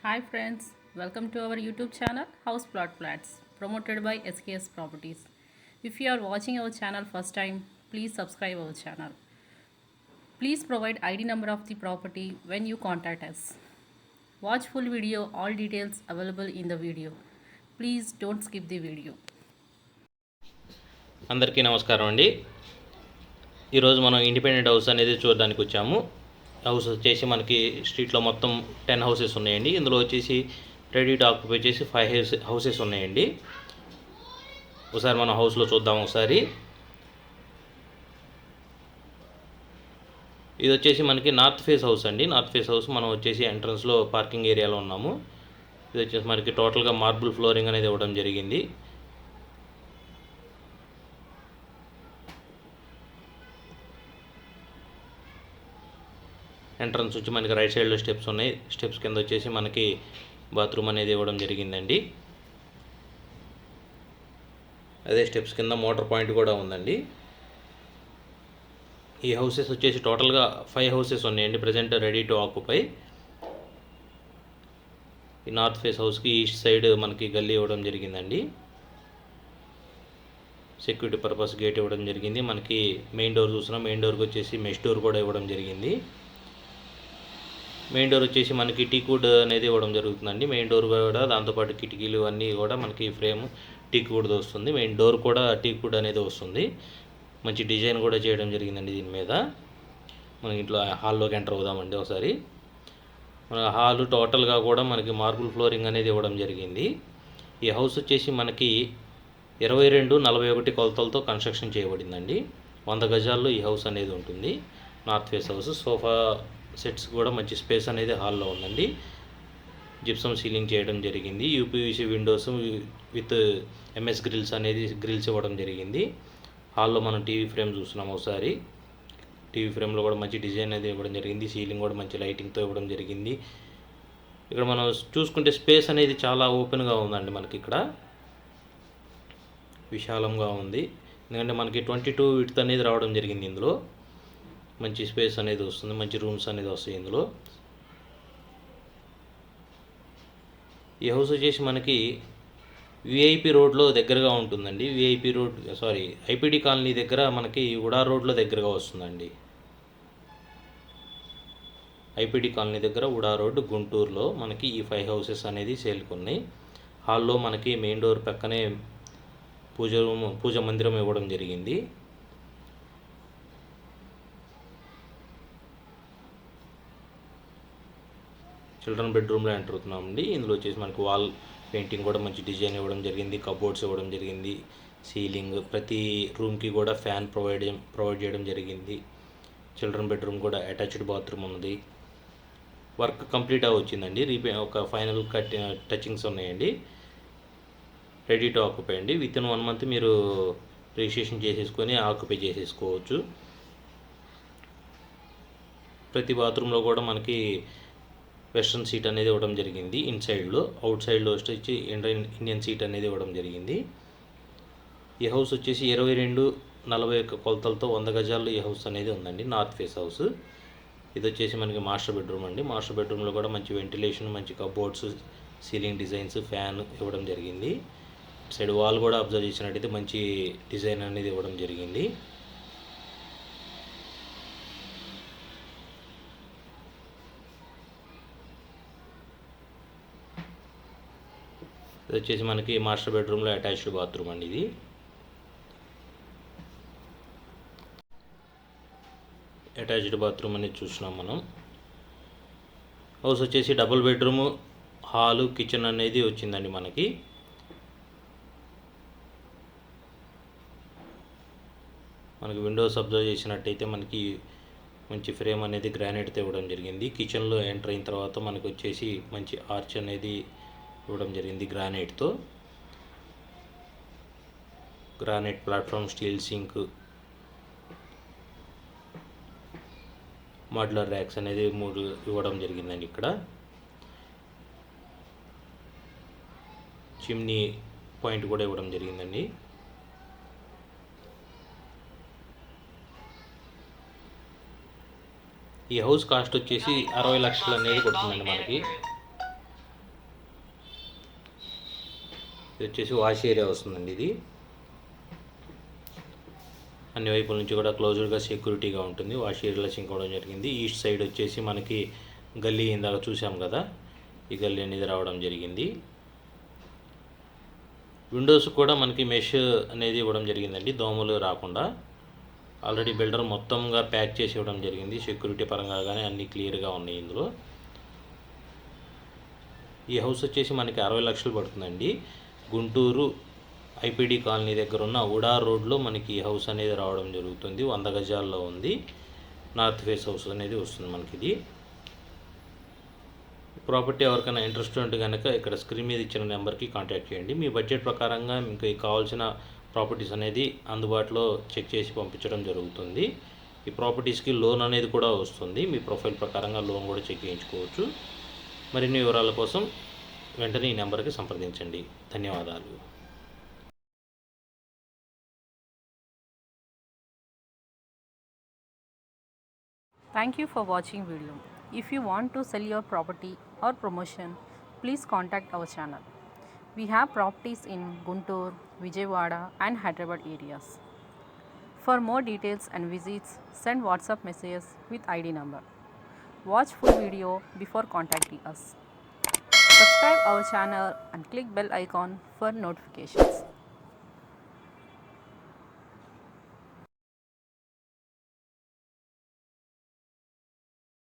Hi friends, welcome to our YouTube channel House Plot Flats promoted by SKS Properties. If you are watching our channel first time, please subscribe our channel. Please provide ID number of the property when you contact us. Watch full video, all details available in the video. Please don't skip the video. అందరికీ నమస్కారం అండి. ఈరోజు మనం independent house అనేది చూడడానికి వచ్చాము. House వచ్చేసి మనకి స్ట్రీట్లో మొత్తం 10 హౌసెస్ ఉన్నాయండి. ఇందులో వచ్చేసి రెడీ టు ఆక్యుపై వచ్చేసి 5 హౌసెస్ ఉన్నాయండి. ఒకసారి మనం హౌస్లో చూద్దాం. ఒకసారి ఇది వచ్చేసి మనకి నార్త్ ఫేస్ హౌస్ అండి. నార్త్ ఫేస్ హౌస్ మనం వచ్చేసి ఎంట్రన్స్లో పార్కింగ్ ఏరియాలో ఉన్నాము. ఇది వచ్చేసి మనకి టోటల్గా మార్బుల్ ఫ్లోరింగ్ అనేది ఇవ్వడం జరిగింది. ఎంట్రన్స్ వచ్చి మనకి రైట్ సైడ్లో స్టెప్స్ ఉన్నాయి. స్టెప్స్ కింద వచ్చేసి మనకి బాత్రూమ్ అనేది ఇవ్వడం జరిగిందండి. అదే స్టెప్స్ కింద మోటార్ పాయింట్ కూడా ఉందండి. ఈ హౌసెస్ వచ్చేసి టోటల్గా 5 హౌసెస్ ఉన్నాయండి ప్రజెంట్ రెడీ టు ఆక్యుపై. ఈ నార్త్ ఫేస్ హౌస్కి ఈస్ట్ సైడ్ మనకి గల్లీ ఇవ్వడం జరిగిందండి. సెక్యూరిటీ పర్పస్ గేట్ ఇవ్వడం జరిగింది. మనకి మెయిన్ డోర్ చూస్తున్నాం. మెయిన్ డోర్కి వచ్చేసి మెష్ డోర్ కూడా ఇవ్వడం జరిగింది. మెయిన్ డోర్ వచ్చేసి మనకి టీక్వుడ్ అనేది ఇవ్వడం జరుగుతుందండి. మెయిన్ డోర్ కూడా దాంతోపాటు కిటికీలు అన్నీ కూడా మనకి ఫ్రేమ్ టీక్వుడ్ది వస్తుంది. మెయిన్ డోర్ కూడా టీక్వుడ్ అనేది వస్తుంది. మంచి డిజైన్ కూడా చేయడం జరిగిందండి దీని మీద. మనం ఇంట్లో హాల్లోకి ఎంటర్ అవుదామండి ఒకసారి. మన హాల్ టోటల్గా కూడా మనకి మార్బుల్ ఫ్లోరింగ్ అనేది ఇవ్వడం జరిగింది. ఈ హౌస్ వచ్చేసి మనకి 22-41 కొలతలతో కన్స్ట్రక్షన్ చేయబడిందండి. 100 గజాల్లో ఈ హౌస్ అనేది ఉంటుంది. North face house. Sofa sets కూడా మంచి స్పేస్ అనేది హాల్లో ఉందండి. జిప్సమ్ సీలింగ్ చేయడం జరిగింది. UPVC windows with MS grills ఇవ్వడం జరిగింది. హాల్లో మనం టీవీ ఫ్రేమ్ చూస్తున్నాం ఒకసారి. టీవీ ఫ్రేమ్లో కూడా మంచి డిజైన్ అనేది ఇవ్వడం జరిగింది. సీలింగ్ కూడా మంచి లైటింగ్తో ఇవ్వడం జరిగింది. ఇక్కడ మనం చూసుకుంటే స్పేస్ అనేది చాలా ఓపెన్గా ఉందండి. మనకి ఇక్కడ విశాలంగా ఉంది. ఎందుకంటే మనకి 22 విడ్త్ అనేది రావడం జరిగింది. ఇందులో మంచి స్పేస్ అనేది వస్తుంది. మంచి రూమ్స్ అనేది వస్తాయి ఇందులో. ఈ హౌస్ వచ్చేసి మనకి విఐపి రోడ్లో దగ్గరగా ఉంటుందండి. ఐపీడీ కాలనీ దగ్గర మనకి ఉడా రోడ్లో దగ్గరగా వస్తుందండి. ఐపీడీ కాలనీ దగ్గర ఉడా రోడ్ గుంటూరులో మనకి ఈ 5 హౌసెస్ అనేది సేల్కి ఉన్నాయి. హాల్లో మనకి మెయిన్ డోర్ పక్కనే పూజ మందిరం ఇవ్వడం జరిగింది. చిల్డ్రన్ బెడ్రూమ్లో ఎంటర్ అవుతున్నామండి. ఇందులో వచ్చేసి మనకి వాల్ పెయింటింగ్ కూడా మంచి డిజైన్ ఇవ్వడం జరిగింది. కబోర్డ్స్ ఇవ్వడం జరిగింది. సీలింగ్ ప్రతి రూమ్కి కూడా ఫ్యాన్ ప్రొవైడ్ చేయడం జరిగింది. చిల్డ్రన్ బెడ్రూమ్ కూడా అటాచ్డ్ బాత్రూమ్ ఉంది. వర్క్ కంప్లీట్ వచ్చిందండి. ఒక ఫైనల్ టచింగ్స్ ఉన్నాయండి. రెడీ టు ఆక్యుపై అండి. విత్ ఇన్ 1 మంత్ మీరు రిజిస్ట్రేషన్ చేసేసుకొని ఆక్యుపై చేసేసుకోవచ్చు. ప్రతి బాత్రూంలో కూడా మనకి వెస్ట్రన్ సీట్ అనేది ఇవ్వడం జరిగింది. ఇన్సైడ్లో, అవుట్ సైడ్లో వచ్చి ఇండియన్ సీట్ అనేది ఇవ్వడం జరిగింది. ఈ హౌస్ వచ్చేసి 22-41 కొలతలతో 100 గజాల్లో ఈ హౌస్ అనేది ఉందండి. North face house. ఇది వచ్చేసి మనకి మాస్టర్ బెడ్రూమ్ అండి. మాస్టర్ బెడ్రూమ్లో కూడా మంచి వెంటిలేషన్, మంచి కబోర్డ్స్, సీలింగ్ డిజైన్స్, ఫ్యాన్ ఇవ్వడం జరిగింది. సైడ్ వాల్ కూడా అబ్జర్వ్ చేసినట్టయితే మంచి డిజైన్ అనేది ఇవ్వడం జరిగింది. ఇది వచ్చేసి మనకి మాస్టర్ బెడ్రూమ్లో అటాచ్డ్ బాత్రూమ్ అండి. ఇది అటాచ్డ్ బాత్రూమ్ అనేది చూసినాం మనం. హౌస్ వచ్చేసి డబుల్ బెడ్రూమ్, హాలు, కిచెన్ అనేది వచ్చిందండి మనకి. విండోస్ అబ్జర్వ్ చేసినట్టయితే మనకి మంచి ఫ్రేమ్ అనేది గ్రానైట్తో ఇవ్వడం జరిగింది. కిచెన్లో ఎంటర్ అయిన తర్వాత మనకు వచ్చేసి మంచి ఆర్చ్ అనేది ఇవ్వడం జరిగింది గ్రానైట్తో. Granite platform, steel sink, modular racks అనేది 3 ఇవ్వడం జరిగిందండి. ఇక్కడ చిమ్నీ పాయింట్ కూడా ఇవ్వడం జరిగిందండి. ఈ హౌస్ కాస్ట్ వచ్చేసి 60 లక్షలు అనేది పడుతుందండి మనకి. ఇది వచ్చేసి వాష్ ఏరియా వస్తుందండి. ఇది అన్ని వైపుల నుంచి కూడా క్లోజ్డ్గా సెక్యూరిటీగా ఉంటుంది. వాష్ ఏరియాలో సింక్ అవ్వడం జరిగింది. ఈస్ట్ సైడ్ వచ్చేసి మనకి గల్లీ ఇందాక చూసాం కదా, ఈ గల్లీ అనేది రావడం జరిగింది. విండోస్ కూడా మనకి మెష్ అనేది ఇవ్వడం జరిగిందండి, దోమలు రాకుండా. ఆల్రెడీ బిల్డర్ మొత్తంగా ప్యాక్ చేసి ఇవ్వడం జరిగింది. సెక్యూరిటీ పరంగా కానీ అన్నీ క్లియర్గా ఉన్నాయి ఇందులో. ఈ హౌస్ వచ్చేసి మనకి 60 లక్షలు పడుతుందండి. గుంటూరు ఐపీడీ కాలనీ దగ్గర ఉన్న ఉడా రోడ్లో మనకి ఈ హౌస్ అనేది రావడం జరుగుతుంది. 100 గజాల్లో ఉంది. నార్త్ ఫేస్ హౌస్ అనేది వస్తుంది మనకి. ఇది ప్రాపర్టీ ఎవరికైనా ఇంట్రెస్ట్ ఉంటే కనుక ఇక్కడ స్క్రీన్ మీద ఇచ్చిన నెంబర్కి కాంటాక్ట్ చేయండి. మీ బడ్జెట్ ప్రకారంగా మీకు కావాల్సిన ప్రాపర్టీస్ అనేది అందుబాటులో చెక్ చేసి పంపించడం జరుగుతుంది. ఈ ప్రాపర్టీస్కి లోన్ అనేది కూడా వస్తుంది. మీ ప్రొఫైల్ ప్రకారంగా లోన్ కూడా చెక్ చేయించుకోవచ్చు. మరిన్ని వివరాల కోసం వెంటనే ఈ నెంబర్కి సంప్రదించండి. ధన్యవాదాలు. Thank you for watching video. If you want to sell your property or promotion, please contact our channel. We have properties in Guntur, Vijayawada and Hyderabad areas. For more details and visits, send WhatsApp messages with ID number. Watch full video before contacting us. Subscribe our channel and click bell icon for notifications.